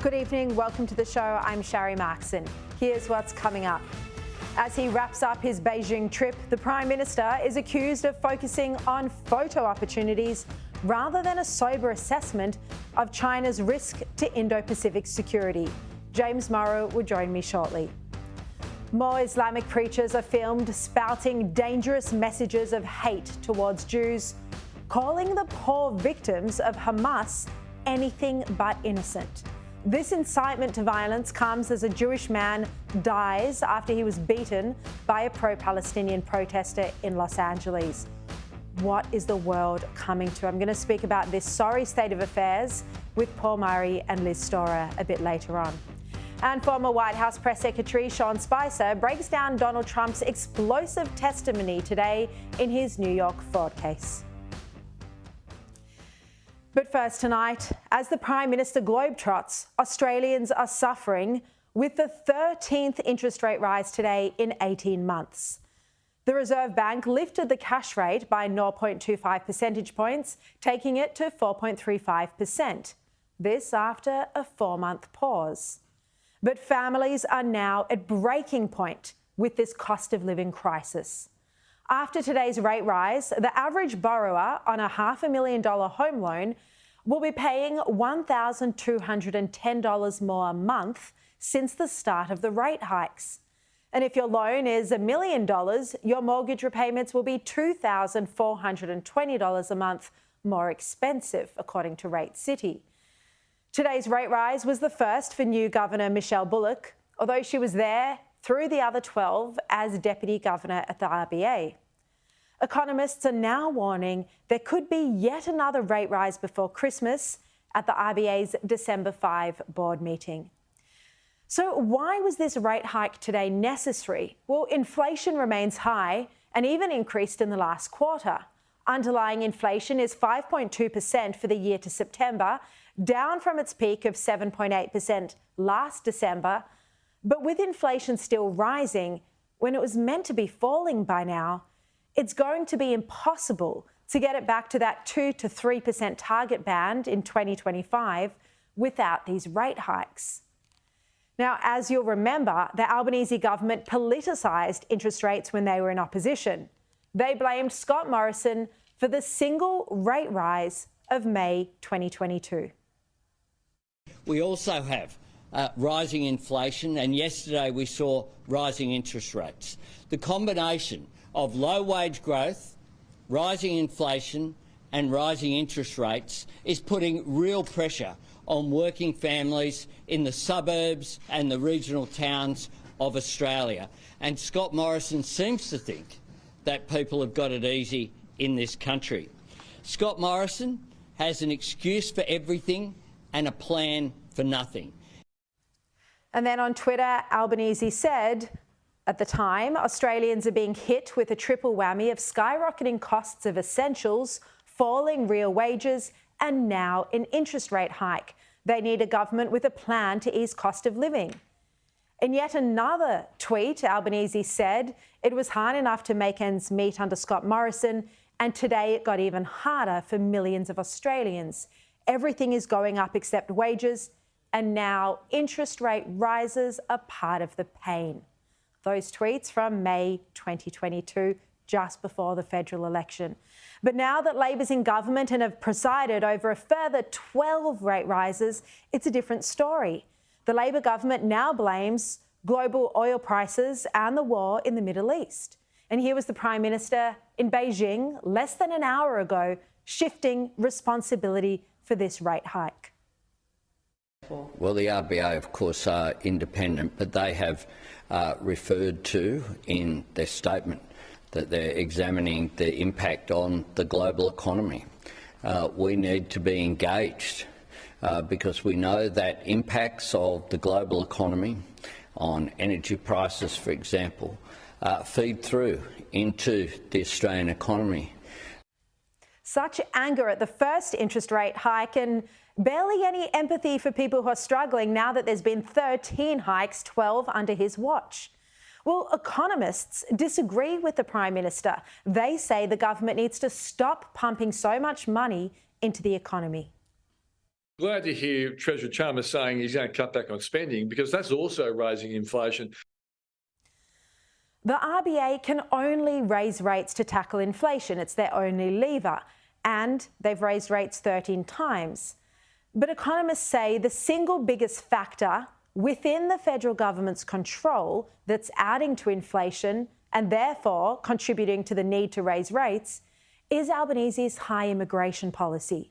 Good evening, welcome to the show. I'm Sharri Markson. Here's what's coming up. As he wraps up his Beijing trip, the Prime Minister is accused of focusing on photo opportunities rather than a sober assessment of China's risk to Indo-Pacific security. James Morrow will join me shortly. More Islamic preachers are filmed spouting dangerous messages of hate towards Jews, calling the poor victims of Hamas anything but innocent. This incitement to violence comes as a Jewish man dies after he was beaten by a pro-Palestinian protester in Los Angeles. What is the world coming to? I'm going to speak about this sorry state of affairs with Paul Murray and Liz Storer a bit later on. And former White House Press Secretary Sean Spicer breaks down Donald Trump's explosive testimony today in his New York fraud case. But first tonight, as the Prime Minister globetrots, Australians are suffering with the 13th interest rate rise today in 18 months. The Reserve Bank lifted the cash rate by 0.25 percentage points, taking it to 4.35%. This after a 4-month pause. But families are now at breaking point with this cost of living crisis. After today's rate rise, the average borrower on a $500,000 home loan will be paying $1,210 more a month since the start of the rate hikes. And if your loan is $1 million, your mortgage repayments will be $2,420 a month more expensive, according to Rate City. Today's rate rise was the first for new Governor Michelle Bullock, although she was there through the other 12 as Deputy Governor at the RBA. Economists are now warning there could be yet another rate rise before Christmas at the RBA's December 5 board meeting. So why was this rate hike today necessary? Well, inflation remains high and even increased in the last quarter. Underlying inflation is 5.2% for the year to September, down from its peak of 7.8% last December. But with inflation still rising, when it was meant to be falling by now, it's going to be impossible to get it back to that 2 to 3% target band in 2025 without these rate hikes. Now, as you'll remember, the Albanese government politicised interest rates when they were in opposition. They blamed Scott Morrison for the single rate rise of May 2022. We also have rising inflation, and yesterday we saw rising interest rates. The combination of low wage growth, rising inflation and rising interest rates is putting real pressure on working families in the suburbs and the regional towns of Australia. And Scott Morrison seems to think that people have got it easy in this country. Scott Morrison has an excuse for everything and a plan for nothing. And then on Twitter, Albanese said, at the time, Australians are being hit with a triple whammy of skyrocketing costs of essentials, falling real wages, and now an interest rate hike. They need a government with a plan to ease cost of living. In yet another tweet, Albanese said it was hard enough to make ends meet under Scott Morrison, and today it got even harder for millions of Australians. Everything is going up except wages, and now interest rate rises are part of the pain. Those tweets from May 2022, just before the federal election. But now that Labor's in government and have presided over a further 12 rate rises, it's a different story. The Labor government now blames global oil prices and the war in the Middle East. And here was the Prime Minister in Beijing less than an hour ago, shifting responsibility for this rate hike. Well, the RBA, of course, are independent, but they have referred to in their statement that they're examining the impact on the global economy. We need to be engaged because we know that impacts of the global economy on energy prices, for example, feed through into the Australian economy. Such anger at the first interest rate hike and barely any empathy for people who are struggling now that there's been 13 hikes, 12 under his watch. Well, economists disagree with the Prime Minister. They say the government needs to stop pumping so much money into the economy. Glad to hear Treasurer Chalmers saying he's going to cut back on spending, because that's also raising inflation. The RBA can only raise rates to tackle inflation. It's their only lever. And they've raised rates 13 times. But economists say the single biggest factor within the federal government's control that's adding to inflation and therefore contributing to the need to raise rates is Albanese's high immigration policy.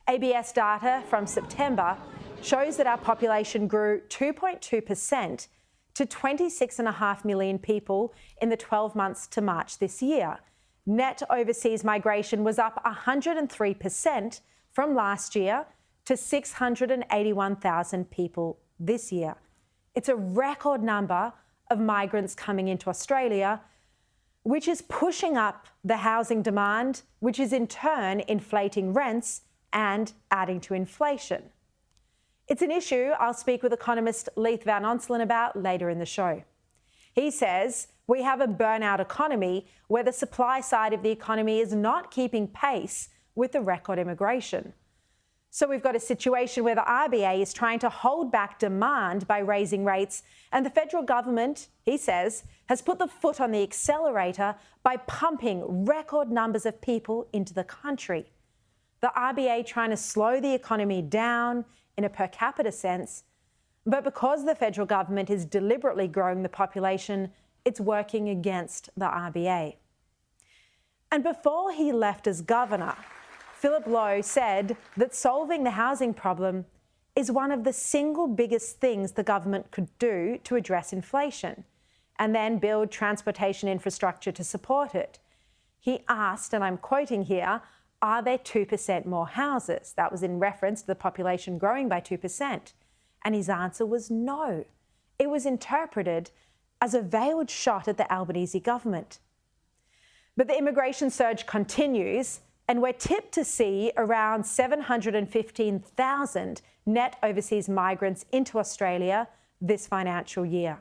ABS data from September shows that our population grew 2.2% to 26.5 million people in the 12 months to March this year. Net overseas migration was up 103% from last year to 681,000 people this year. It's a record number of migrants coming into Australia, which is pushing up the housing demand, which is in turn inflating rents and adding to inflation. It's an issue I'll speak with economist Leith Van Onselen about later in the show. He says we have a burnout economy where the supply side of the economy is not keeping pace with the record immigration. So we've got a situation where the RBA is trying to hold back demand by raising rates, and the federal government, he says, has put the foot on the accelerator by pumping record numbers of people into the country. The RBA trying to slow the economy down in a per capita sense, but because the federal government is deliberately growing the population, it's working against the RBA. And before he left as governor, Philip Lowe said that solving the housing problem is one of the single biggest things the government could do to address inflation, and then build transportation infrastructure to support it. He asked, and I'm quoting here, are there 2% more houses? That was in reference to the population growing by 2%. And his answer was no. It was interpreted as a veiled shot at the Albanese government. But the immigration surge continues, and we're tipped to see around 715,000 net overseas migrants into Australia this financial year.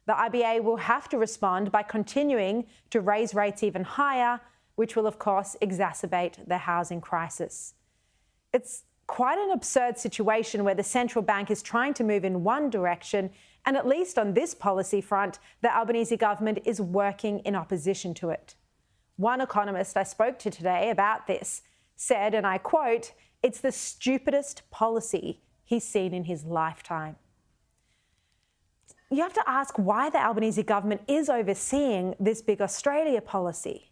The RBA will have to respond by continuing to raise rates even higher, which will, of course, exacerbate the housing crisis. It's quite an absurd situation where the central bank is trying to move in one direction, and at least on this policy front, the Albanese government is working in opposition to it. One economist I spoke to today about this said, and I quote, "It's the stupidest policy he's seen in his lifetime." You have to ask why the Albanese government is overseeing this big Australia policy.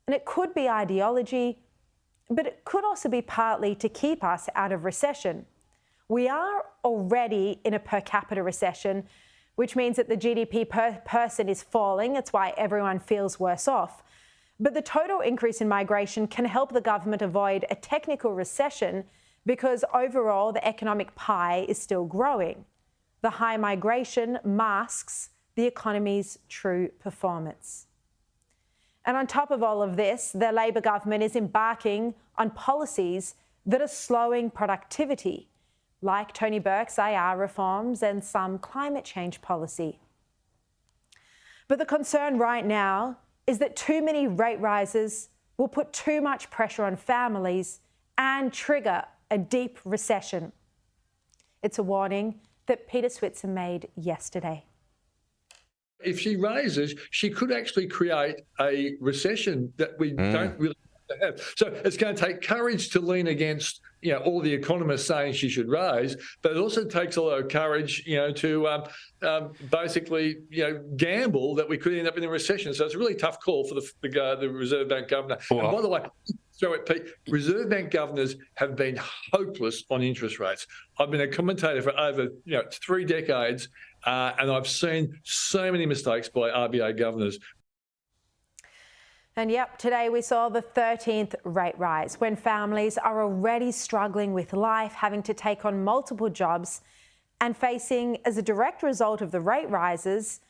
And it could be ideology, but it could also be partly to keep us out of recession. We are already in a per capita recession, which means that the GDP per person is falling. It's why everyone feels worse off. But the total increase in migration can help the government avoid a technical recession because overall the economic pie is still growing. The high migration masks the economy's true performance. And on top of all of this, the Labor government is embarking on policies that are slowing productivity, like Tony Burke's IR reforms and some climate change policy. But the concern right now is that too many rate rises will put too much pressure on families and trigger a deep recession. It's a warning that Peter Switzer made yesterday. If she raises, she could actually create a recession that we don't really have. So it's going to take courage to lean against, all the economists saying she should raise, but it also takes a lot of courage, to basically, gamble that we could end up in a recession. So it's a really tough call for the Reserve Bank governor. And by the way, Pete, Reserve Bank governors have been hopeless on interest rates. I've been a commentator for over 3 decades, and I've seen so many mistakes by RBA governors. And yep, today we saw the 13th rate rise when families are already struggling with life, having to take on multiple jobs and facing, as a direct result of the rate rises,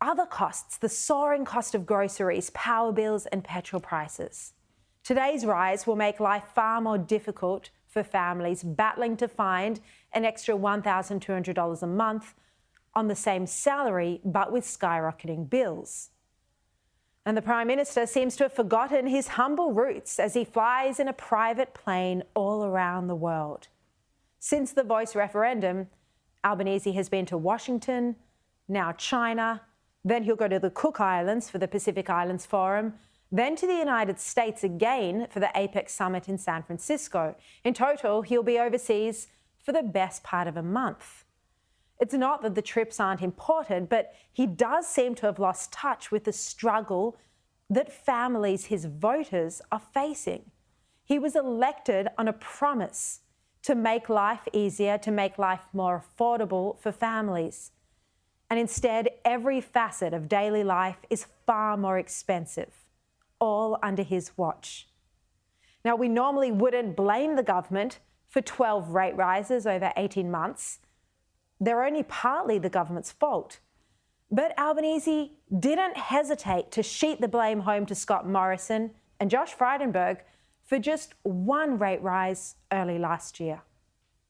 other costs, the soaring cost of groceries, power bills and petrol prices. Today's rise will make life far more difficult for families battling to find an extra $1,200 a month on the same salary, but with skyrocketing bills. And the Prime Minister seems to have forgotten his humble roots as he flies in a private plane all around the world. Since the Voice referendum, Albanese has been to Washington, now China, then he'll go to the Cook Islands for the Pacific Islands Forum, then to the United States again for the APEC summit in San Francisco. In total, he'll be overseas for the best part of a month. It's not that the trips aren't important, but he does seem to have lost touch with the struggle that families, his voters, are facing. He was elected on a promise to make life easier, to make life more affordable for families. And instead, every facet of daily life is far more expensive, all under his watch. Now, we normally wouldn't blame the government for 12 rate rises over 18 months. They're only partly the government's fault. But Albanese didn't hesitate to sheet the blame home to Scott Morrison and Josh Frydenberg for just one rate rise early last year.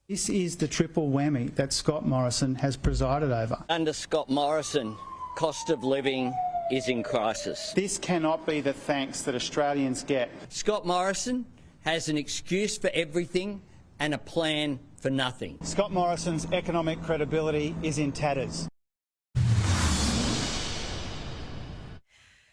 This is the triple whammy that Scott Morrison has presided over. Under Scott Morrison, cost of living is in crisis. This cannot be the thanks that Australians get. Scott Morrison has an excuse for everything and a plan for nothing. Scott Morrison's economic credibility is in tatters.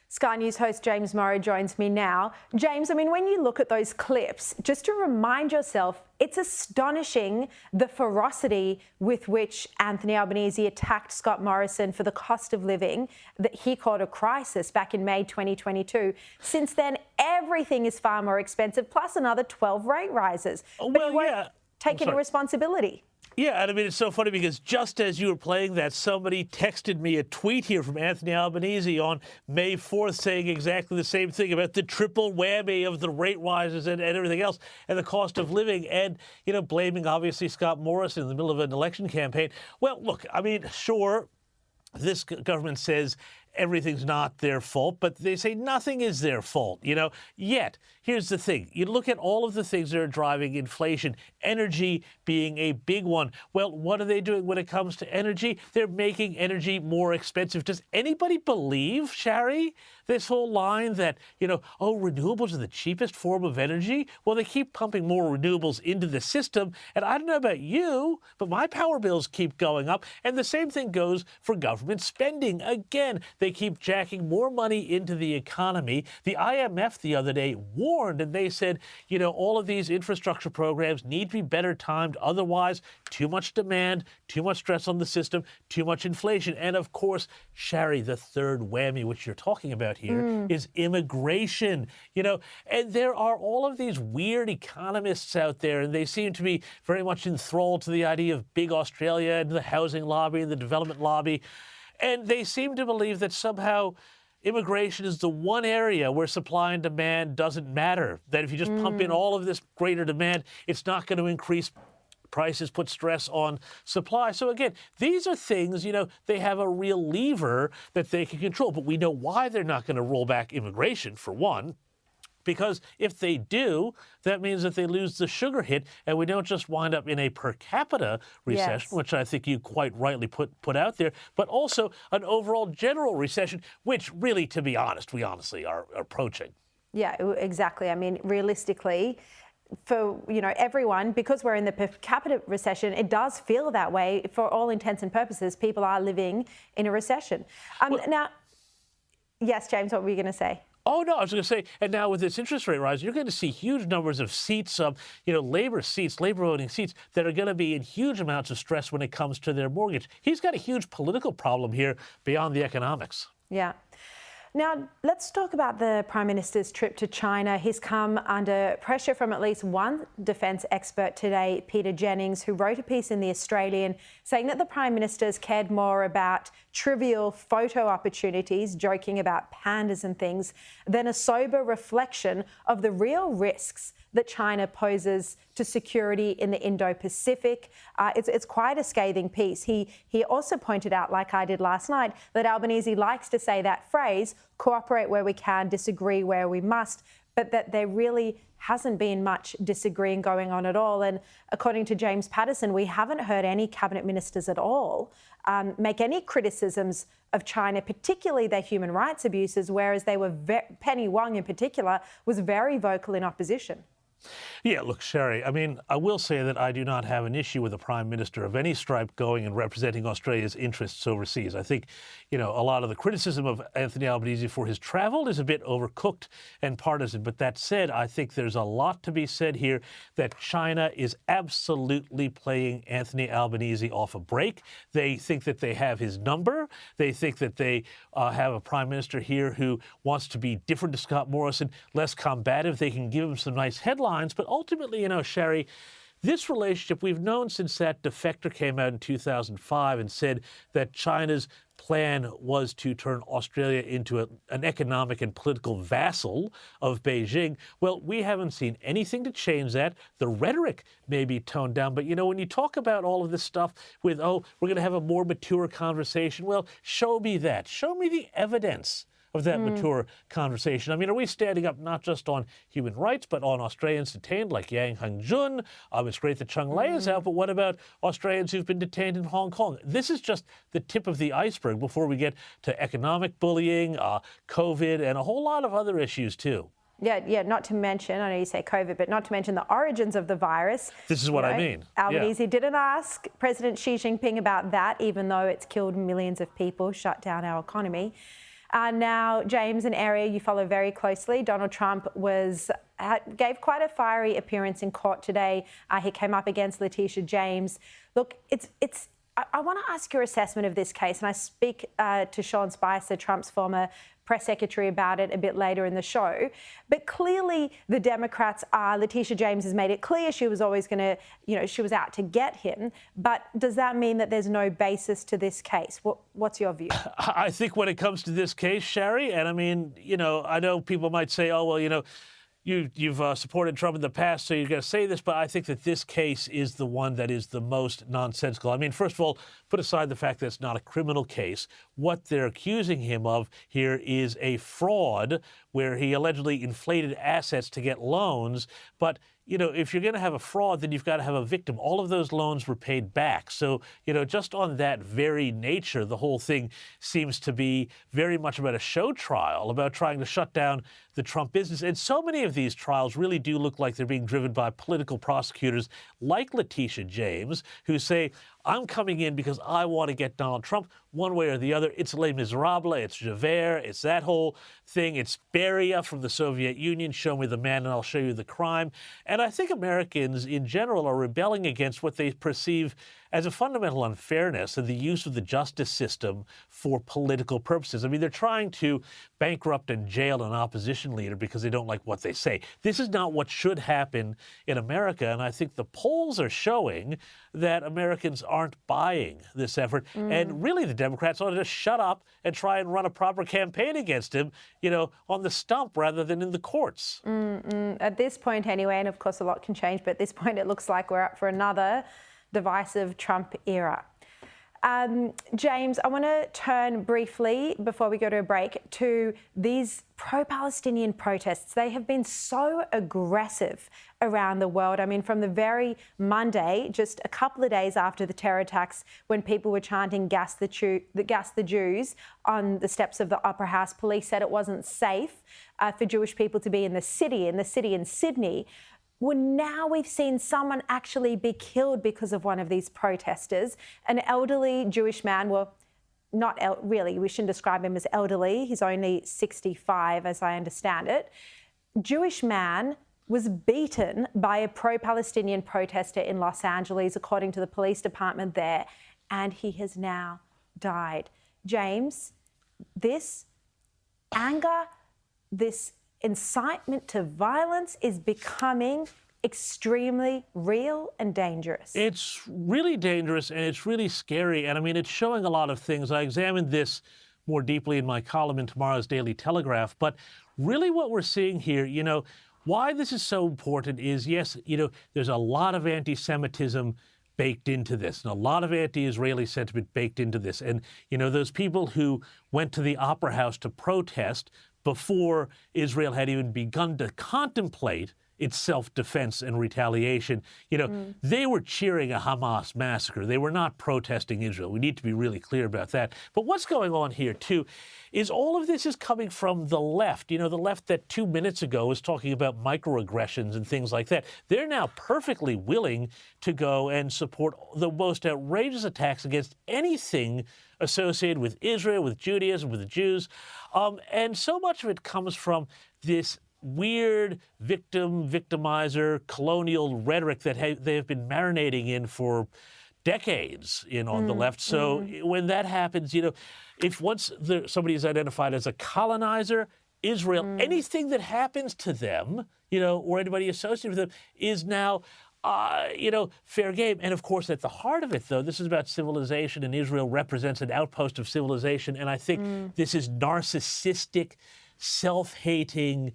Sky News host James Morrow joins me now. James, I mean, when you look at those clips, just to remind yourself, it's astonishing the ferocity with which Anthony Albanese attacked Scott Morrison for the cost of living that he called a crisis back in May 2022. Since then, everything is far more expensive, plus another 12 rate rises. But he won't take any responsibility. Yeah, and I mean, it's so funny because just as you were playing that, somebody texted me a tweet here from Anthony Albanese on May 4th saying exactly the same thing about the triple whammy of the rate rises and everything else and the cost of living and, you know, blaming obviously Scott Morrison in the middle of an election campaign. Well, look, I mean, sure, this government says everything's not their fault, but they say nothing is their fault, you know. Yet, here's the thing. You look at all of the things that are driving inflation, energy being a big one. Well, what are they doing when it comes to energy? They're making energy more expensive. Does anybody believe, Sharri, this whole line that, you know, oh, renewables are the cheapest form of energy? Well, they keep pumping more renewables into the system. And I don't know about you, but my power bills keep going up. And the same thing goes for government spending. Again, they keep jacking more money into the economy. The IMF the other day warned, and they said, you know, all of these infrastructure programs need to be better timed. Otherwise, too much demand, too much stress on the system, too much inflation. And of course, Sharri, the third whammy, which you're talking about here, is immigration. You know, and there are all of these weird economists out there, and they seem to be very much enthralled to the idea of big Australia and the housing lobby and the development lobby. And they seem to believe that somehow immigration is the one area where supply and demand doesn't matter, that if you just pump in all of this greater demand, it's not going to increase prices, put stress on supply. So again, these are things, you know, they have a real lever that they can control. But we know why they're not going to roll back immigration, for one. Because if they do, that means that they lose the sugar hit, and we don't just wind up in a per capita recession, which I think you quite rightly put out there, but also an overall general recession, which really, to be honest, we honestly are approaching. Yeah, exactly. I mean, realistically, for, you know, everyone, because we're in the per capita recession, it does feel that way. For all intents and purposes, people are living in a recession. Now, yes, James, what were you going to say? Oh, no, I was going to say, and now with this interest rate rise, you're going to see huge numbers of seats, you know, labor voting seats that are going to be in huge amounts of stress when it comes to their mortgage. He's got a huge political problem here beyond the economics. Yeah. Now, let's talk about the Prime Minister's trip to China. He's come under pressure from at least one defence expert today, Peter Jennings, who wrote a piece in The Australian saying that the Prime Minister's cared more about trivial photo opportunities, joking about pandas and things, than a sober reflection of the real risks that China poses to security in the Indo-Pacific. It's quite a scathing piece. He also pointed out, like I did last night, that Albanese likes to say that phrase, cooperate where we can, disagree where we must, but that there really hasn't been much disagreeing going on at all. And according to James Paterson, we haven't heard any cabinet ministers at all make any criticisms of China, particularly their human rights abuses, whereas they were Penny Wong in particular was very vocal in opposition. Yeah, look, Sharri, I mean, I will say that I do not have an issue with a prime minister of any stripe going and representing Australia's interests overseas. I think, a lot of the criticism of Anthony Albanese for his travel is a bit overcooked and partisan. But that said, I think there's a lot to be said here that China is absolutely playing Anthony Albanese off a break. They think that they have his number. They think that they have a prime minister here who wants to be different to Scott Morrison, less combative. They can give him some nice headlines. But ultimately, Sharri, this relationship we've known since that defector came out in 2005 and said that China's plan was to turn Australia into an economic and political vassal of Beijing. Well, we haven't seen anything to change that. The rhetoric may be toned down, but when you talk about all of this stuff with, we're going to have a more mature conversation, well, show me that. Show me the evidence of that mature conversation. I mean, are we standing up not just on human rights, but on Australians detained like Yang Hangjun? It's great that Cheng Lei is out, but what about Australians who've been detained in Hong Kong? This is just the tip of the iceberg before we get to economic bullying, COVID, and a whole lot of other issues too. Yeah, not to mention, I know you say COVID, but not to mention the origins of the virus. This is what I mean. Albanese didn't ask President Xi Jinping about that, even though it's killed millions of people, shut down our economy. Now, James, an area you follow very closely, Donald Trump gave quite a fiery appearance in court today. He came up against Letitia James. Look, I want to ask your assessment of this case, and I speak to Sean Spicer, Trump's former press secretary, about it a bit later in the show. But clearly the Democrats Letitia James has made it clear she was always going to, she was out to get him. But does that mean that there's no basis to this case? What's your view? I think when it comes to this case, Sharri, and I mean, I know people might say, you've supported Trump in the past, so you're going to say this, but I think that this case is the one that is the most nonsensical. I mean, first of all, put aside the fact that it's not a criminal case. What they're accusing him of here is a fraud where he allegedly inflated assets to get loans. But, if you're going to have a fraud, then you've got to have a victim. All of those loans were paid back. So, just on that very nature, the whole thing seems to be very much about a show trial, about trying to shut down the Trump business. And so many of these trials really do look like they're being driven by political prosecutors like Letitia James, who say, I'm coming in because I want to get Donald Trump one way or the other. It's Les Miserables, it's Javert, it's that whole thing. It's Beria from the Soviet Union. Show me the man and I'll show you the crime. And I think Americans in general are rebelling against what they perceive as a fundamental unfairness in the use of the justice system for political purposes. I mean, they're trying to bankrupt and jail an opposition leader because they don't like what they say. This is not what should happen in America, and I think the polls are showing that Americans aren't buying this effort. And really, the Democrats ought to just shut up and try and run a proper campaign against him, on the stump rather than in the courts. At this point anyway, and of course a lot can change, but at this point it looks like we're up for another divisive Trump era. James, I want to turn briefly, before we go to a break, to these pro-Palestinian protests. They have been so aggressive around the world. I mean, from the very Monday, just a couple of days after the terror attacks, when people were chanting gas the Jews on the steps of the Opera House, police said it wasn't safe for Jewish people to be in the city in Sydney. Well, now we've seen someone actually be killed because of one of these protesters, an elderly Jewish man. Well, not really, we shouldn't describe him as elderly. He's only 65, as I understand it. Jewish man was beaten by a pro-Palestinian protester in Los Angeles, according to the police department there, and he has now died. James, this anger, this incitement to violence is becoming extremely real and dangerous. It's really dangerous and it's really scary. And I mean, it's showing a lot of things. I examined this more deeply in my column in tomorrow's Daily Telegraph. But really what we're seeing here, Why this is so important is, yes, there's a lot of anti-Semitism baked into this, and a lot of anti-Israeli sentiment baked into this. And, those people who went to the Opera House to protest before Israel had even begun to contemplate its self-defense and retaliation, they were cheering a Hamas massacre. They were not protesting Israel. We need to be really clear about that. But what's going on here, too, is all of this is coming from the left. The left that 2 minutes ago was talking about microaggressions and things like that. They're now perfectly willing to go and support the most outrageous attacks against anything associated with Israel, with Judaism, with the Jews. And so much of it comes from this weird victimizer, colonial rhetoric that they have been marinating in for decades on the left. So when that happens, if once somebody is identified as a colonizer, Israel, anything that happens to them, or anybody associated with them is now fair game. And of course, at the heart of it, though, this is about civilization, and Israel represents an outpost of civilization. And I think this is narcissistic, self-hating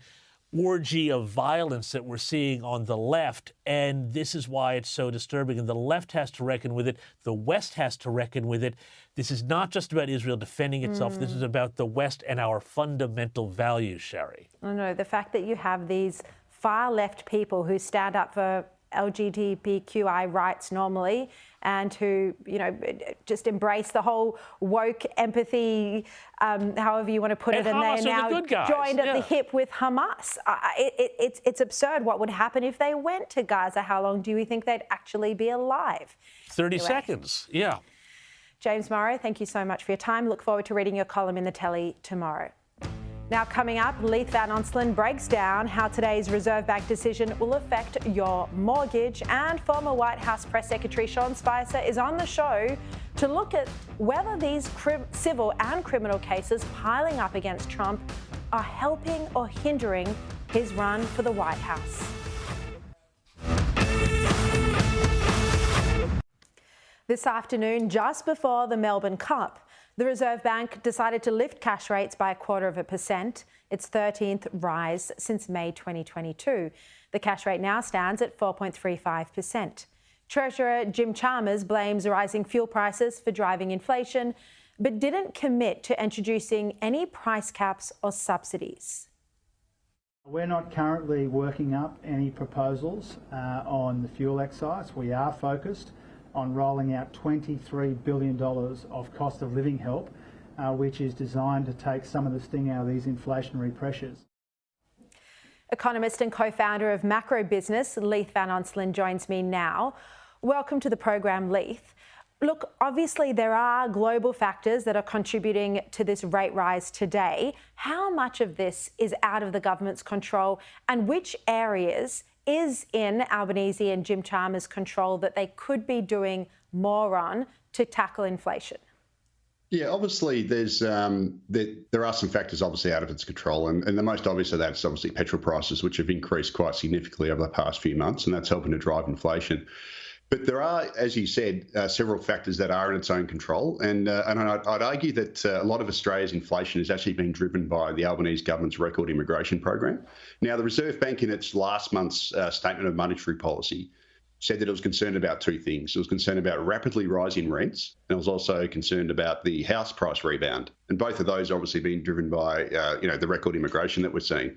orgy of violence that we're seeing on the left, and this is why it's so disturbing. And the left has to reckon with it. The West has to reckon with it. This is not just about Israel defending itself. This is about the West and our fundamental values, Sharri. Oh, no, the fact that you have these far left people who stand up for LGBTQI rights normally, and who, just embrace the whole woke empathy, however you want to put it, and they're now joined at the hip with Hamas. It's absurd. What would happen if they went to Gaza? How long do you think they'd actually be alive? 30 seconds, yeah. James Morrow, thank you so much for your time. Look forward to reading your column in the Telly tomorrow. Now coming up, Leith Van Onselen breaks down how today's Reserve Bank decision will affect your mortgage, and former White House Press Secretary Sean Spicer is on the show to look at whether these civil and criminal cases piling up against Trump are helping or hindering his run for the White House. This afternoon, just before the Melbourne Cup, the Reserve Bank decided to lift cash rates by 0.25%, its 13th rise since May 2022. The cash rate now stands at 4.35%. Treasurer Jim Chalmers blames rising fuel prices for driving inflation, but didn't commit to introducing any price caps or subsidies. We're not currently working up any proposals on the fuel excise. We are focused on rolling out $23 billion of cost of living help, which is designed to take some of the sting out of these inflationary pressures. Economist and co-founder of Macro Business, Leith Van Onselen, joins me now. Welcome to the program, Leith. Look, obviously there are global factors that are contributing to this rate rise today. How much of this is out of the government's control, and which areas is in Albanese and Jim Chalmers' control that they could be doing more on to tackle inflation? Yeah, obviously there are some factors obviously out of its control, and the most obvious of that is obviously petrol prices, which have increased quite significantly over the past few months, and that's helping to drive inflation. But there are, as you said, several factors that are in its own control. And I'd argue that a lot of Australia's inflation has actually been driven by the Albanese government's record immigration program. Now, the Reserve Bank in its last month's statement of monetary policy said that it was concerned about two things. It was concerned about rapidly rising rents, and it was also concerned about the house price rebound. And both of those obviously being driven by, the record immigration that we're seeing.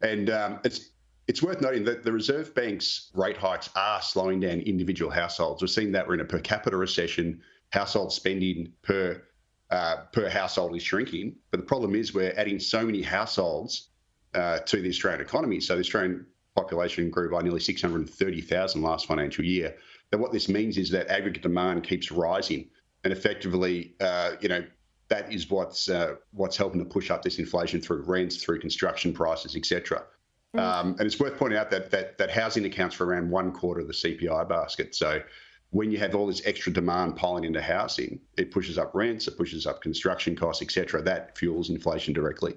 And it's worth noting that the Reserve Bank's rate hikes are slowing down individual households. We're seeing that we're in a per capita recession. Household spending per household is shrinking. But the problem is we're adding so many households to the Australian economy. So the Australian population grew by nearly 630,000 last financial year. But what this means is that aggregate demand keeps rising. And effectively, that is what's helping to push up this inflation through rents, through construction prices, etc. And it's worth pointing out that housing accounts for around 1/4 of the CPI basket. So when you have all this extra demand piling into housing, it pushes up rents, it pushes up construction costs, etc. That fuels inflation directly.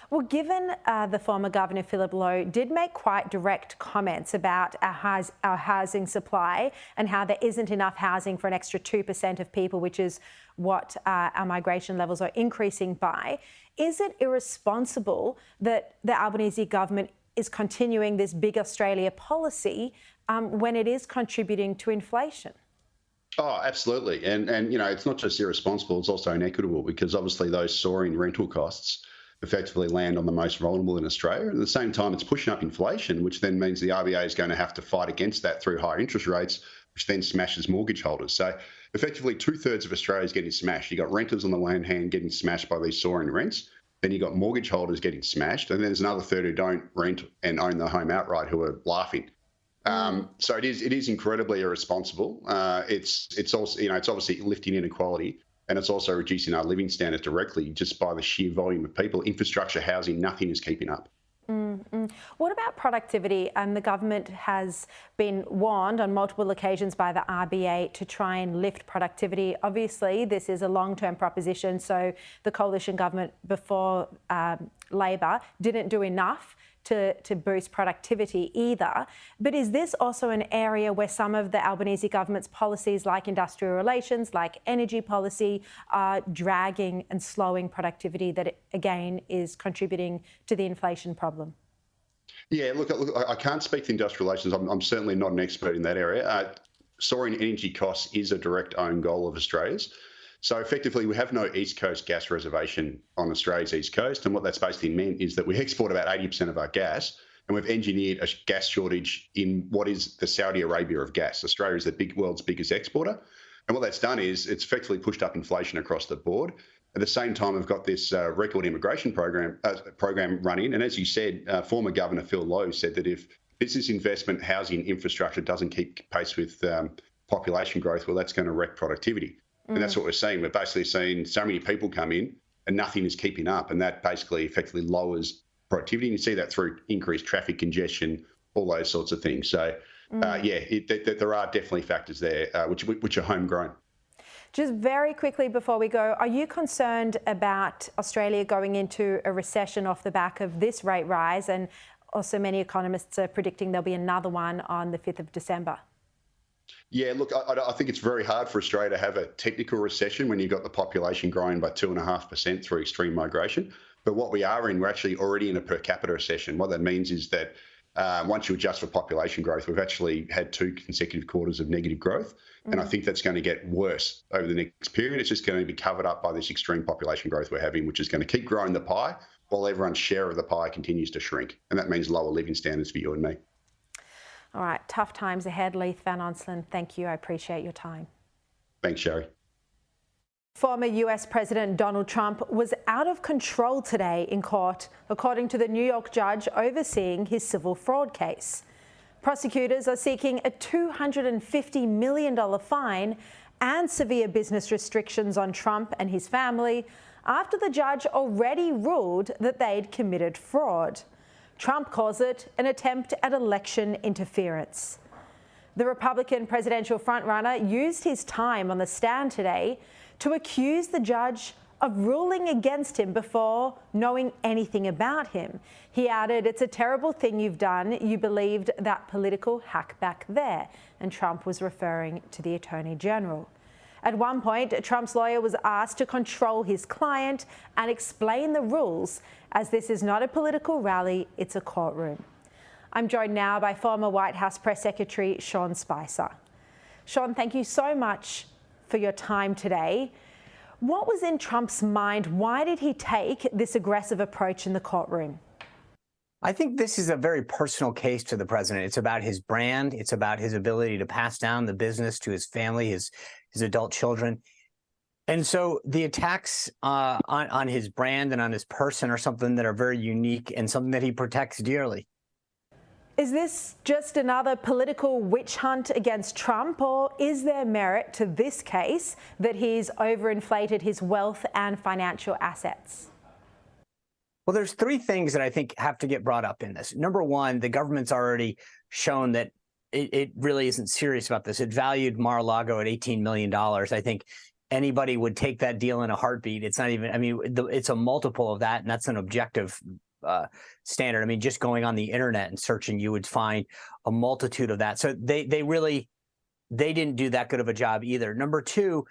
Well, given the former Governor Philip Lowe did make quite direct comments about our housing supply and how there isn't enough housing for an extra 2% of people, which is what our migration levels are increasing by, is it irresponsible that the Albanese government is continuing this big Australia policy when it is contributing to inflation? Oh, absolutely. And you know, it's not just irresponsible, it's also inequitable, because obviously those soaring rental costs effectively land on the most vulnerable in Australia. And at the same time, it's pushing up inflation, which then means the RBA is going to have to fight against that through higher interest rates, which then smashes mortgage holders. So effectively 2/3 of Australia is getting smashed. You've got renters on the one hand getting smashed by these soaring rents. Then you've got mortgage holders getting smashed. And then there's another third who don't rent and own the home outright who are laughing. So it is incredibly irresponsible. It's also, you know, it's obviously lifting inequality, and it's also reducing our living standards directly just by the sheer volume of people. Infrastructure, housing, nothing is keeping up. What about productivity? The government has been warned on multiple occasions by the RBA to try and lift productivity. Obviously, this is a long-term proposition, so the coalition government before Labor didn't do enough to boost productivity either. But is this also an area where some of the Albanese government's policies, like industrial relations, like energy policy, are dragging and slowing productivity that, again, is contributing to the inflation problem? Yeah, look, I can't speak to industrial relations. I'm certainly not an expert in that area. Soaring energy costs is a direct own goal of Australia's. So effectively, we have no East Coast gas reservation on Australia's East Coast. And what that's basically meant is that we export about 80% of our gas, and we've engineered a gas shortage in what is the Saudi Arabia of gas. Australia is the world's biggest exporter. And what that's done is it's effectively pushed up inflation across the board. At the same time, we've got this record immigration program running. And as you said, former Governor Phil Lowe said that if business investment, housing, infrastructure doesn't keep pace with population growth, well, that's going to wreck productivity. And that's what we're seeing. We're basically seeing so many people come in and nothing is keeping up. And that basically effectively lowers productivity. And you see that through increased traffic congestion, all those sorts of things. So, there are definitely factors there which are homegrown. Just very quickly before we go, are you concerned about Australia going into a recession off the back of this rate rise? And also many economists are predicting there'll be another one on the 5th of December. Yeah, look, I think it's very hard for Australia to have a technical recession when you've got the population growing by 2.5% through extreme migration. But what we are in, we're actually already in a per capita recession. What that means is that once you adjust for population growth, we've actually had 2 consecutive quarters of negative growth. And I think that's going to get worse over the next period. It's just going to be covered up by this extreme population growth we're having, which is going to keep growing the pie while everyone's share of the pie continues to shrink. And that means lower living standards for you and me. All right, tough times ahead. Leith Van Onselen, thank you. I appreciate your time. Thanks, Sharri. Former US President Donald Trump was out of control today in court, according to the New York judge overseeing his civil fraud case. Prosecutors are seeking a $250 million fine and severe business restrictions on Trump and his family after the judge already ruled that they'd committed fraud. Trump calls it an attempt at election interference. The Republican presidential frontrunner used his time on the stand today to accuse the judge of ruling against him before knowing anything about him. He added, "It's a terrible thing you've done. You believed that political hack back there." And Trump was referring to the Attorney General. At one point, Trump's lawyer was asked to control his client and explain the rules, as this is not a political rally, it's a courtroom. I'm joined now by former White House Press Secretary Sean Spicer. Sean, thank you so much for your time today. What was in Trump's mind? Why did he take this aggressive approach in the courtroom? I think this is a very personal case to the president. It's about his brand. It's about his ability to pass down the business to his family, his adult children. And so the attacks on his brand and on his person are something that are very unique and something that he protects dearly. Is this just another political witch hunt against Trump, or is there merit to this case that he's overinflated his wealth and financial assets? Well, there's 3 things that I think have to get brought up in this. Number one, the government's already shown that it really isn't serious about this. It valued Mar-a-Lago at $18 million. I think anybody would take that deal in a heartbeat. It's not even, I mean, it's a multiple of that, and that's an objective standard. I mean, just going on the internet and searching, you would find a multitude of that. So they didn't do that good of a job either. Number two,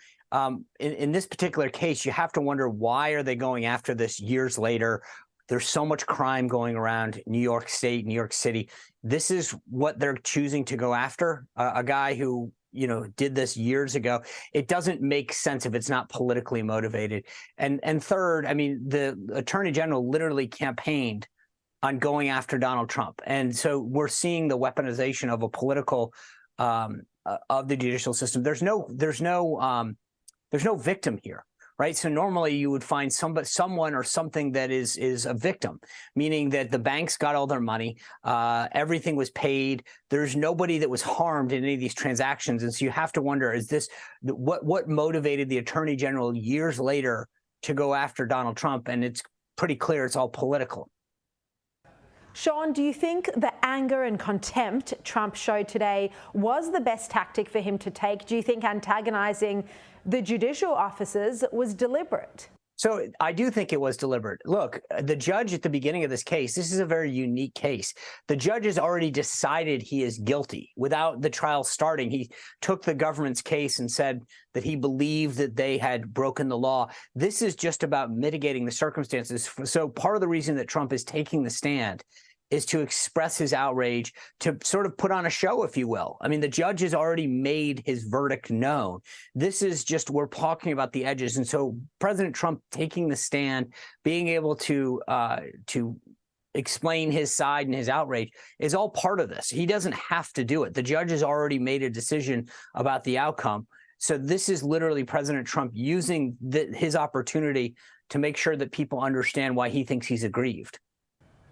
in this particular case, you have to wonder, why are they going after this years later? There's so much crime going around New York State, New York City. This is what they're choosing to go after, a guy who, did this years ago. It doesn't make sense if it's not politically motivated. And third, I mean, the Attorney General literally campaigned on going after Donald Trump. And so we're seeing the weaponization of a political of the judicial system. There's no victim here, right? So normally you would find someone or something that is a victim, meaning that the banks got all their money, everything was paid. There's nobody that was harmed in any of these transactions. And so you have to wonder, is this what motivated the Attorney General years later to go after Donald Trump? And it's pretty clear it's all political. Sean, do you think the anger and contempt Trump showed today was the best tactic for him to take? Do you think antagonizing the judicial officers was deliberate? So I do think it was deliberate. Look, the judge at the beginning of this case, this is a very unique case. The judge has already decided he is guilty without the trial starting. He took the government's case and said that he believed that they had broken the law. This is just about mitigating the circumstances. So part of the reason that Trump is taking the stand is to express his outrage, to sort of put on a show, if you will. I mean, the judge has already made his verdict known. This is just, we're talking about the edges. And so President Trump taking the stand, being able to explain his side and his outrage is all part of this. He doesn't have to do it. The judge has already made a decision about the outcome. So this is literally President Trump using his opportunity to make sure that people understand why he thinks he's aggrieved.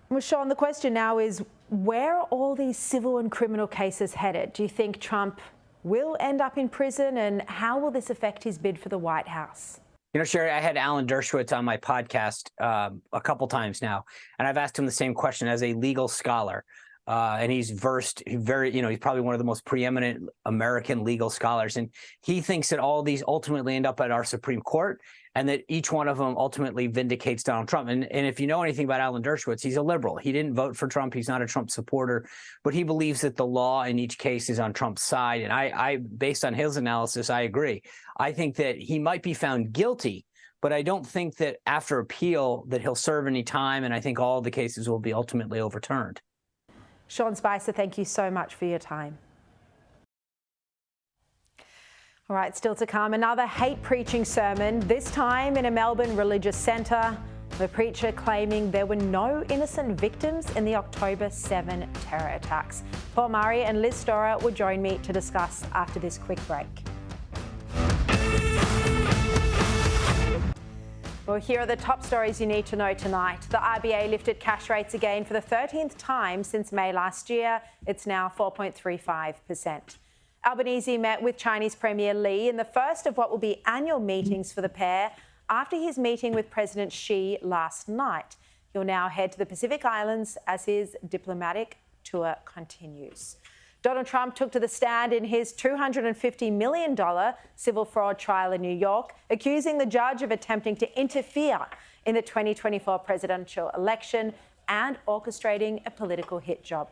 Well, Sean, the question now is, where are all these civil and criminal cases headed? Do you think Trump will end up in prison, and how will this affect his bid for the White House? Sherry, I had Alan Dershowitz on my podcast a couple times now, and I've asked him the same question as a legal scholar. And he's versed, he's probably one of the most preeminent American legal scholars. And he thinks that all of these ultimately end up at our Supreme Court, and that each one of them ultimately vindicates Donald Trump. And if you know anything about Alan Dershowitz, he's a liberal. He didn't vote for Trump. He's not a Trump supporter, but he believes that the law in each case is on Trump's side. And I based on his analysis, I agree. I think that he might be found guilty, but I don't think that after appeal that he'll serve any time. And I think all of the cases will be ultimately overturned. Sean Spicer, thank you so much for your time. All right, still to come, another hate-preaching sermon, this time in a Melbourne religious centre. The preacher claiming there were no innocent victims in the October 7 terror attacks. Paul Murray and Liz Storer will join me to discuss after this quick break. Well, here are the top stories you need to know tonight. The RBA lifted cash rates again for the 13th time since May last year. It's now 4.35%. Albanese met with Chinese Premier Li in the first of what will be annual meetings for the pair after his meeting with President Xi last night. He'll now head to the Pacific Islands as his diplomatic tour continues. Donald Trump took to the stand in his $250 million civil fraud trial in New York, accusing the judge of attempting to interfere in the 2024 presidential election and orchestrating a political hit job.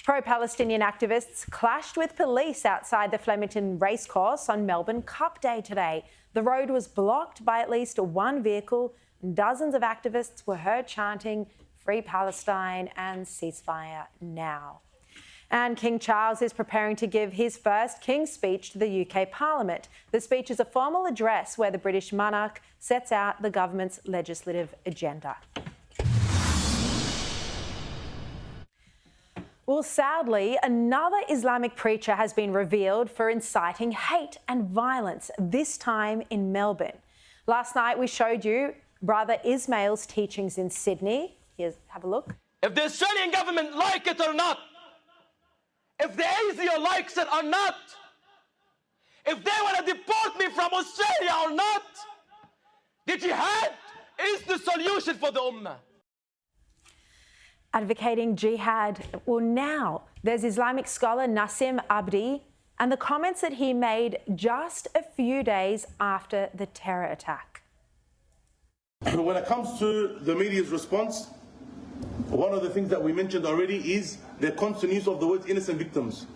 Pro-Palestinian activists clashed with police outside the Flemington Racecourse on Melbourne Cup Day today. The road was blocked by at least one vehicle, and dozens of activists were heard chanting, "Free Palestine" and "Ceasefire now." And King Charles is preparing to give his first King's Speech to the UK Parliament. The speech is a formal address where the British monarch sets out the government's legislative agenda. Well, sadly, another Islamic preacher has been revealed for inciting hate and violence, this time in Melbourne. Last night we showed you Brother Ismail's teachings in Sydney. Here's, have a look. If the Australian government like it or not, if the ASIO likes it or not, if they want to deport me from Australia or not, the jihad is the solution for the ummah. Advocating jihad. Well, now there's Islamic scholar Nassim Abdi and the comments that he made just a few days after the terror attack. When it comes to the media's response, one of the things that we mentioned already is the constant use of the words innocent victims.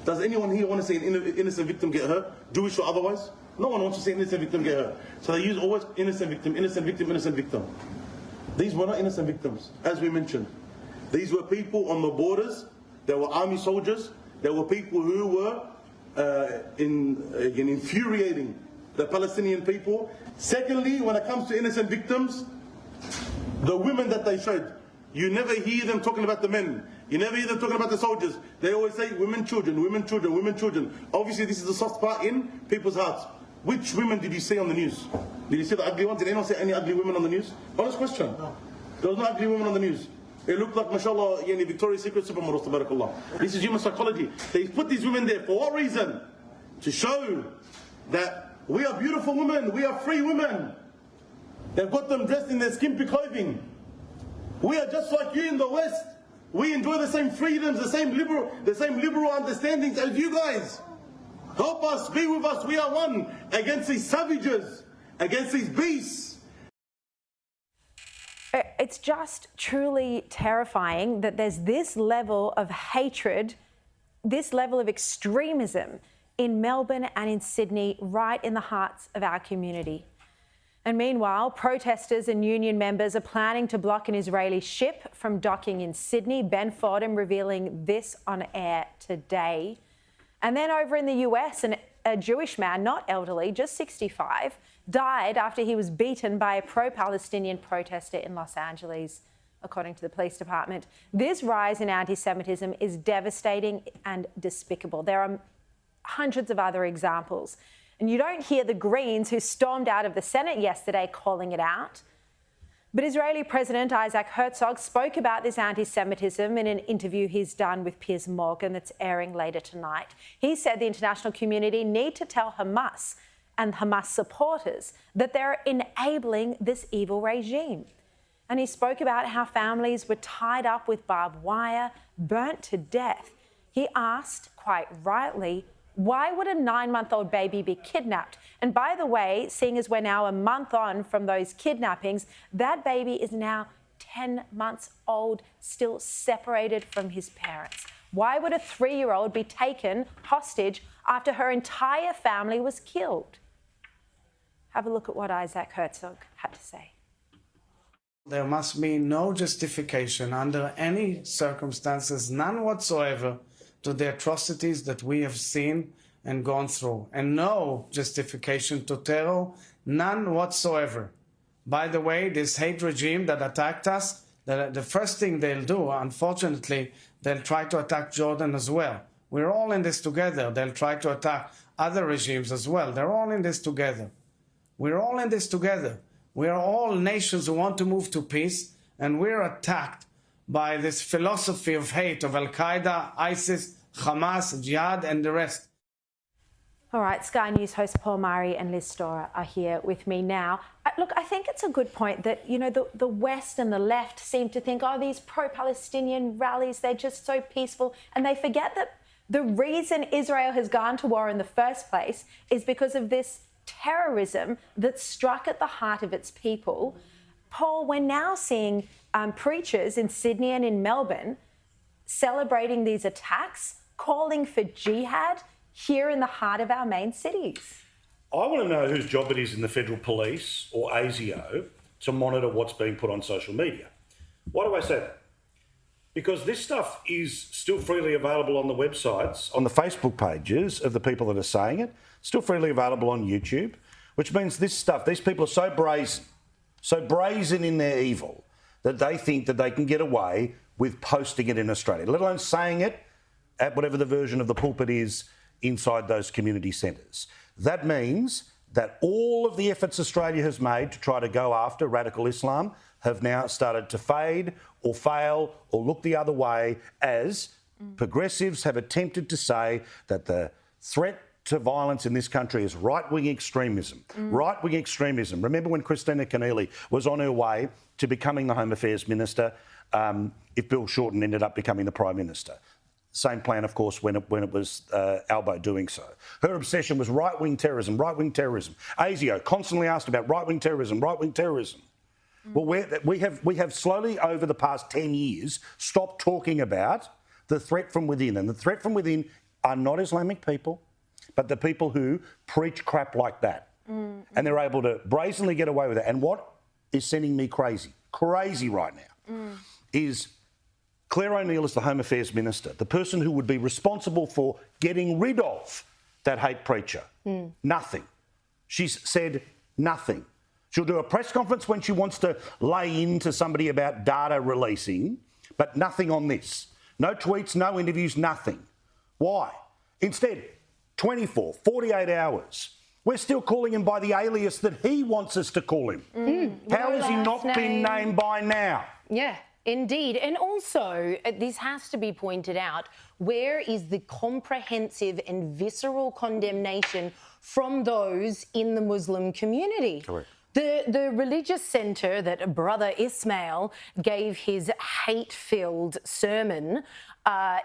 Does anyone here want to say an innocent victim get hurt, Jewish or otherwise? No one wants to say innocent victim get hurt. So they use always innocent victim, innocent victim, innocent victim. These were not innocent victims, as we mentioned. These were people on the borders. There were army soldiers. There were people who were infuriating the Palestinian people. Secondly, when it comes to innocent victims, the women that they showed, you never hear them talking about the men. You never hear them talking about the soldiers. They always say women, children, women, children, women, children. Obviously, this is the soft part in people's hearts. Which women did you see on the news? Did you see the ugly ones? Did anyone see any ugly women on the news? Honest question. No. There was no ugly women on the news. It looked like, mashallah, Victoria's Secret supermodels, tabarakallah. This is human psychology. They put these women there for what reason? To show that we are beautiful women, we are free women. They've got them dressed in their skimpy clothing. We are just like you in the West. We enjoy the same freedoms, the same liberal understandings as you guys. Help us, be with us, we are one against these savages, against these beasts. It's just truly terrifying that there's this level of hatred, this level of extremism in Melbourne and in Sydney, right in the hearts of our community. And meanwhile, protesters and union members are planning to block an Israeli ship from docking in Sydney. Ben Fordham revealing this on air today. And then over in the US, a Jewish man, not elderly, just 65, died after he was beaten by a pro-Palestinian protester in Los Angeles, according to the police department. This rise in anti-Semitism is devastating and despicable. There are hundreds of other examples. And you don't hear the Greens, who stormed out of the Senate yesterday, calling it out. But Israeli President Isaac Herzog spoke about this anti-Semitism in an interview he's done with Piers Morgan that's airing later tonight. He said the international community need to tell Hamas and Hamas supporters that they're enabling this evil regime. And he spoke about how families were tied up with barbed wire, burnt to death. He asked, quite rightly, why would a 9-month-old baby be kidnapped? And by the way, seeing as we're now a month on from those kidnappings, that baby is now 10 months old, still separated from his parents. Why would a 3-year-old be taken hostage after her entire family was killed? Have a look at what Isaac Herzog had to say. There must be no justification under any circumstances, none whatsoever, to the atrocities that we have seen and gone through. And no justification to terror, none whatsoever. By the way, this hate regime that attacked us, the first thing they'll do, unfortunately, they'll try to attack Jordan as well. We're all in this together. They'll try to attack other regimes as well. They're all in this together. We're all in this together. We are all nations who want to move to peace, and we're attacked by this philosophy of hate of Al-Qaeda, ISIS, Hamas, Jihad, and the rest. All right, Sky News hosts Paul Murray and Liz Storer are here with me now. Look, I think it's a good point that, you know, the West and the left seem to think, oh, these pro-Palestinian rallies, they're just so peaceful. And they forget that the reason Israel has gone to war in the first place is because of this terrorism that struck at the heart of its people. Paul, we're now seeing preachers in Sydney and in Melbourne celebrating these attacks, calling for jihad here in the heart of our main cities. I want to know whose job it is in the Federal Police or ASIO to monitor what's being put on social media. Why do I say that? Because this stuff is still freely available on the websites, on the Facebook pages of the people that are saying it, still freely available on YouTube, which means this stuff, these people are so brazen in their evil that they think that they can get away with posting it in Australia, let alone saying it at whatever the version of the pulpit is inside those community centres. That means that all of the efforts Australia has made to try to go after radical Islam have now started to fade or fail or look the other way as progressives have attempted to say that the threat to violence in this country is right-wing extremism. Right-wing extremism. Remember when Christina Keneally was on her way to becoming the Home Affairs Minister if Bill Shorten ended up becoming the Prime Minister? Same plan, of course, when it was Albo doing so. Her obsession was right-wing terrorism, right-wing terrorism. ASIO constantly asked about right-wing terrorism, right-wing terrorism. Well, we have slowly over the past 10 years stopped talking about the threat from within. And the threat from within are not Islamic people, but the people who preach crap like that. And they're able to brazenly get away with it. And what is sending me crazy crazy right now is Claire O'Neill is the Home Affairs Minister, the person who would be responsible for getting rid of that hate preacher. Nothing. She's said nothing. She'll do a press conference when she wants to lay into somebody about data releasing, but nothing on this. No tweets, no interviews, nothing. Why? Instead, 24, 48 hours. We're still calling him by the alias that he wants us to call him. How has he not been named by now? Yeah, indeed. And also, this has to be pointed out, where is the comprehensive and visceral condemnation from those in the Muslim community? Correct. The religious centre that Brother Ismail gave his hate-filled sermon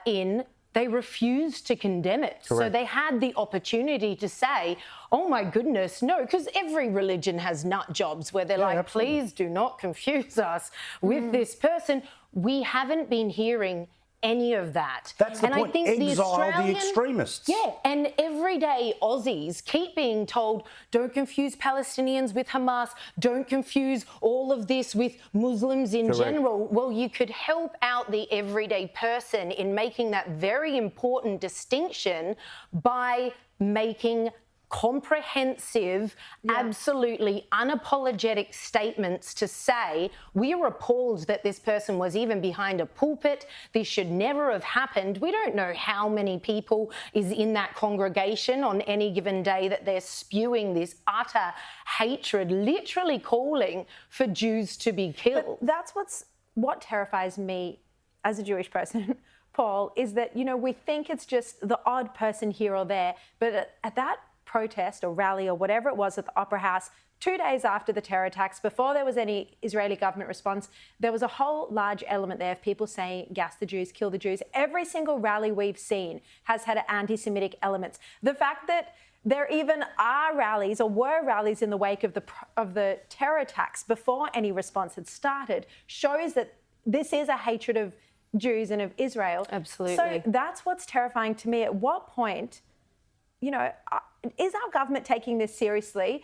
in, they refused to condemn it. Correct. So they had the opportunity to say, oh my goodness, no, because every religion has nut jobs where they're like, absolutely, please do not confuse us with this person. We haven't been hearing any of that. That's the point. I think Exile the extremists. Yeah, and everyday Aussies keep being told, don't confuse Palestinians with Hamas, don't confuse all of this with Muslims in general. Well, you could help out the everyday person in making that very important distinction by making comprehensive, absolutely unapologetic statements to say, we are appalled that this person was even behind a pulpit. This should never have happened. We don't know how many people is in that congregation on any given day that they're spewing this utter hatred, literally calling for Jews to be killed. But that's what terrifies me as a Jewish person, Paul, is that, you know, we think it's just the odd person here or there, but at that protest or rally or whatever it was at the Opera House, 2 days after the terror attacks, before there was any Israeli government response, there was a whole large element there of people saying, gas the Jews, kill the Jews. Every single rally we've seen has had anti-Semitic elements. The fact that there even are rallies or were rallies in the wake of the terror attacks before any response had started shows that this is a hatred of Jews and of Israel. Absolutely. So that's what's terrifying to me. At what point, you know, is our government taking this seriously?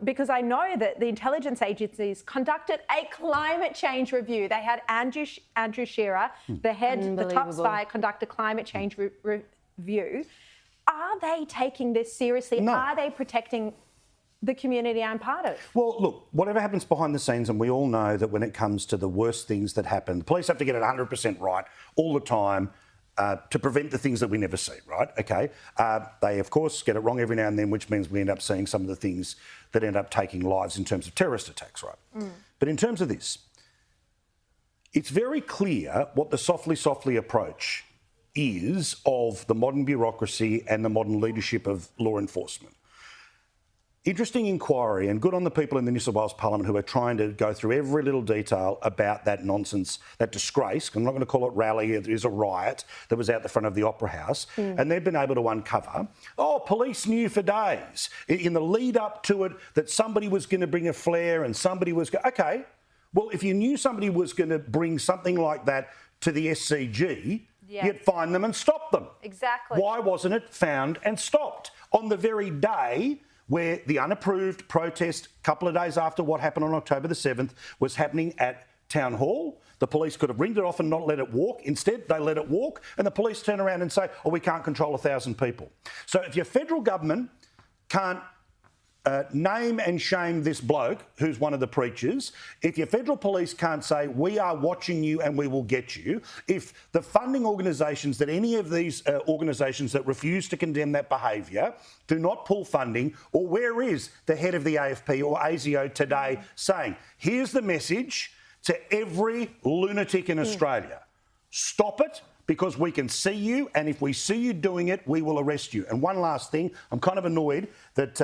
Because I know that the intelligence agencies conducted a climate change review. They had Andrew Shearer, the top spy, conduct a climate change review. Are they taking this seriously? No. Are they protecting the community I'm part of? Well, look, whatever happens behind the scenes, and we all know that when it comes to the worst things that happen, the police have to get it 100% right all the time. To prevent the things that we never see, right? Okay. They, of course, get it wrong every now and then, which means we end up seeing some of the things that end up taking lives in terms of terrorist attacks, right? But in terms of this, it's very clear what the softly approach is of the modern bureaucracy and the modern leadership of law enforcement. Interesting inquiry, and good on the people in the New South Wales Parliament who are trying to go through every little detail about that nonsense, that disgrace. I'm not going to call it rally, it is a riot that was out the front of the Opera House. And they've been able to uncover, police knew for days in the lead up to it that somebody was going to bring a flare and somebody was going, okay, well, if you knew somebody was going to bring something like that to the SCG, you'd find them and stop them. Exactly. Why wasn't it found and stopped on the very day where the unapproved protest, a couple of days after what happened on October the 7th, was happening at Town Hall? The police could have ringed it off and not let it walk. Instead, they let it walk, and the police turn around and say, we can't control 1,000 people. So if your federal government can't name and shame this bloke who's one of the preachers, if your federal police can't say, we are watching you and we will get you, if the funding organisations that any of these organisations that refuse to condemn that behaviour do not pull funding, or where is the head of the AFP or ASIO today saying, here's the message to every lunatic in Australia, stop it, because we can see you, and if we see you doing it, we will arrest you. And one last thing, I'm kind of annoyed that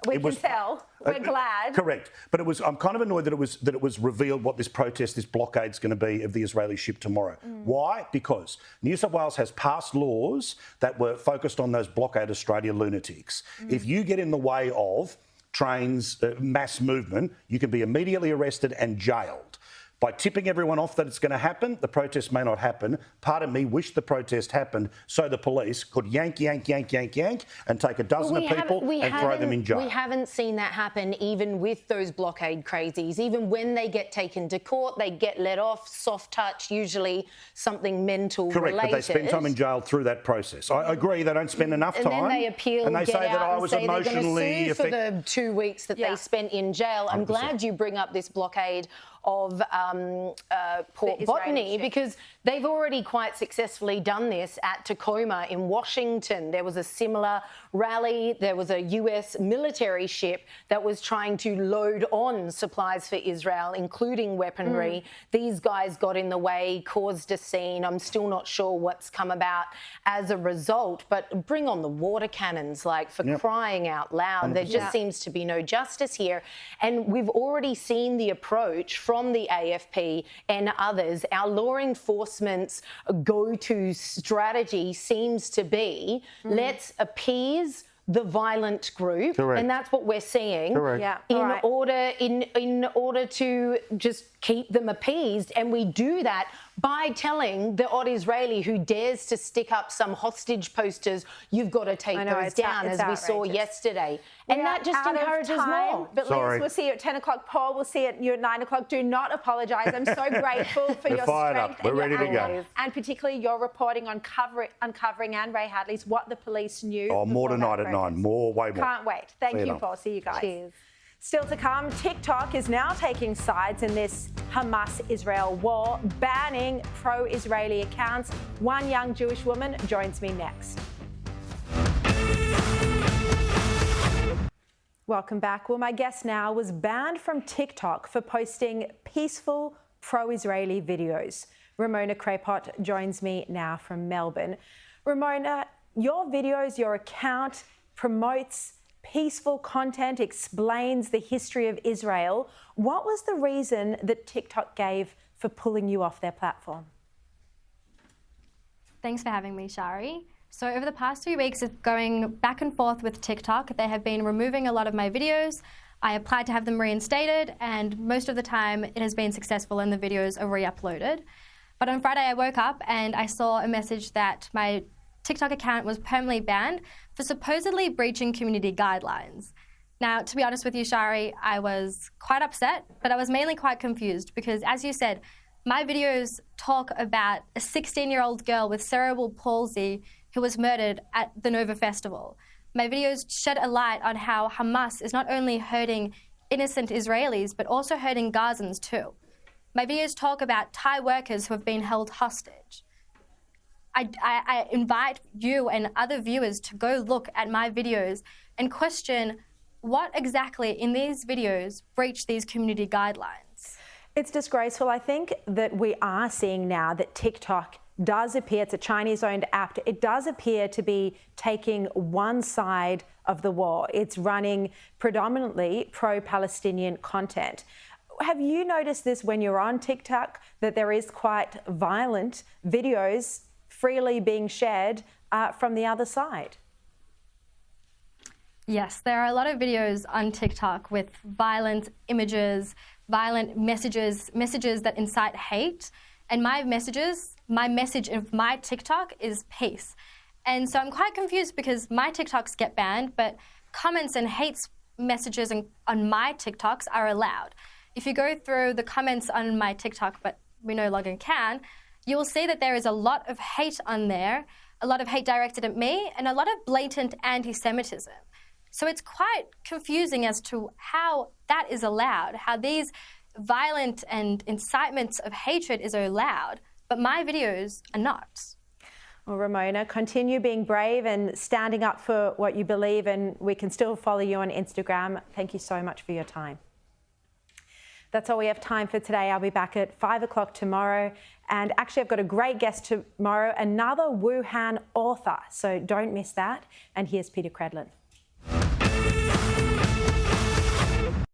we can tell. We're glad. Correct, but I'm kind of annoyed that it was revealed what this protest, this blockade's going to be of the Israeli ship tomorrow. Why? Because New South Wales has passed laws that were focused on those blockade Australia lunatics. If you get in the way of trains, mass movement, you can be immediately arrested and jailed. By tipping everyone off that it's going to happen, the protest may not happen. Part of me wished the protest happened so the police could yank, and take a dozen of people and throw them in jail. We haven't seen that happen even with those blockade crazies. Even when they get taken to court, they get let off, soft touch, usually something mental Correct, related. but they spend time in jail through that process. I agree they don't spend enough time. And then they appeal, and they get say out that I and was say emotionally they're going to sue for the 2 weeks that they spent in jail. I'm 100%. glad you bring up this blockade of Port Botany, because they've already quite successfully done this at Tacoma in Washington. There was a similar rally. There was a US military ship that was trying to load on supplies for Israel, including weaponry. These guys got in the way, caused a scene. I'm still not sure what's come about as a result, but bring on the water cannons, like, for crying out loud. 100%. There just seems to be no justice here. And we've already seen the approach from the AFP and others. Our law enforcement's go-to strategy seems to be, let's appease the violent group. Correct. And that's what we're seeing. Correct. Yeah. In order to just keep them appeased. And we do that by telling the odd Israeli who dares to stick up some hostage posters, you've got to take those down, as we saw yesterday. And that just encourages more. But Liz, we'll see you at 10 o'clock. Paul, we'll see you at 9 o'clock. Do not apologise. I'm so grateful for your strength We're and ready your to anger, go. and particularly your reporting on uncovering Anne Ray Hadley's what the police knew. Oh, more before tonight that at 9. More, way more. Can't wait. Thank you, Paul. See you guys. Cheers. Still to come, TikTok is now taking sides in this Hamas-Israel war, banning pro-Israeli accounts. One young Jewish woman joins me next. Welcome back. Well, my guest now was banned from TikTok for posting peaceful pro-Israeli videos. Ramona Craypot joins me now from Melbourne. Ramona, your videos, your account promotes peaceful content, explains the history of Israel. What was the reason that TikTok gave for pulling you off their platform? Thanks for having me, Sharri. So over the past 3 weeks of going back and forth with TikTok, they have been removing a lot of my videos. I applied to have them reinstated, and most of the time it has been successful and the videos are re-uploaded. But on Friday I woke up and I saw a message that my TikTok account was permanently banned for supposedly breaching community guidelines. Now, to be honest with you, Sharri, I was quite upset, but I was mainly quite confused because, as you said, my videos talk about a 16-year-old girl with cerebral palsy who was murdered at the Nova Festival. My videos shed a light on how Hamas is not only hurting innocent Israelis, but also hurting Gazans too. My videos talk about Thai workers who have been held hostage. I invite you and other viewers to go look at my videos and question what exactly in these videos breach these community guidelines. It's disgraceful. I think that we are seeing now that TikTok does appear, it's a Chinese-owned app, it does appear to be taking one side of the war. It's running predominantly pro-Palestinian content. Have you noticed this when you're on TikTok, that there is quite violent videos freely being shared from the other side? Yes, there are a lot of videos on TikTok with violent images, violent messages that incite hate. And my message of my TikTok is peace. And so I'm quite confused because my TikToks get banned, but comments and hate messages on my TikToks are allowed. If you go through the comments on my TikTok, but we no longer can, you will see that there is a lot of hate on there, a lot of hate directed at me, and a lot of blatant anti-Semitism. So it's quite confusing as to how that is allowed, how these violent and incitements of hatred is allowed, but my videos are not. Well, Ramona, continue being brave and standing up for what you believe, and we can still follow you on Instagram. Thank you so much for your time. That's all we have time for today. I'll be back at 5 o'clock tomorrow. And actually, I've got a great guest tomorrow, another Wuhan author. So don't miss that. And here's Peter Credlin.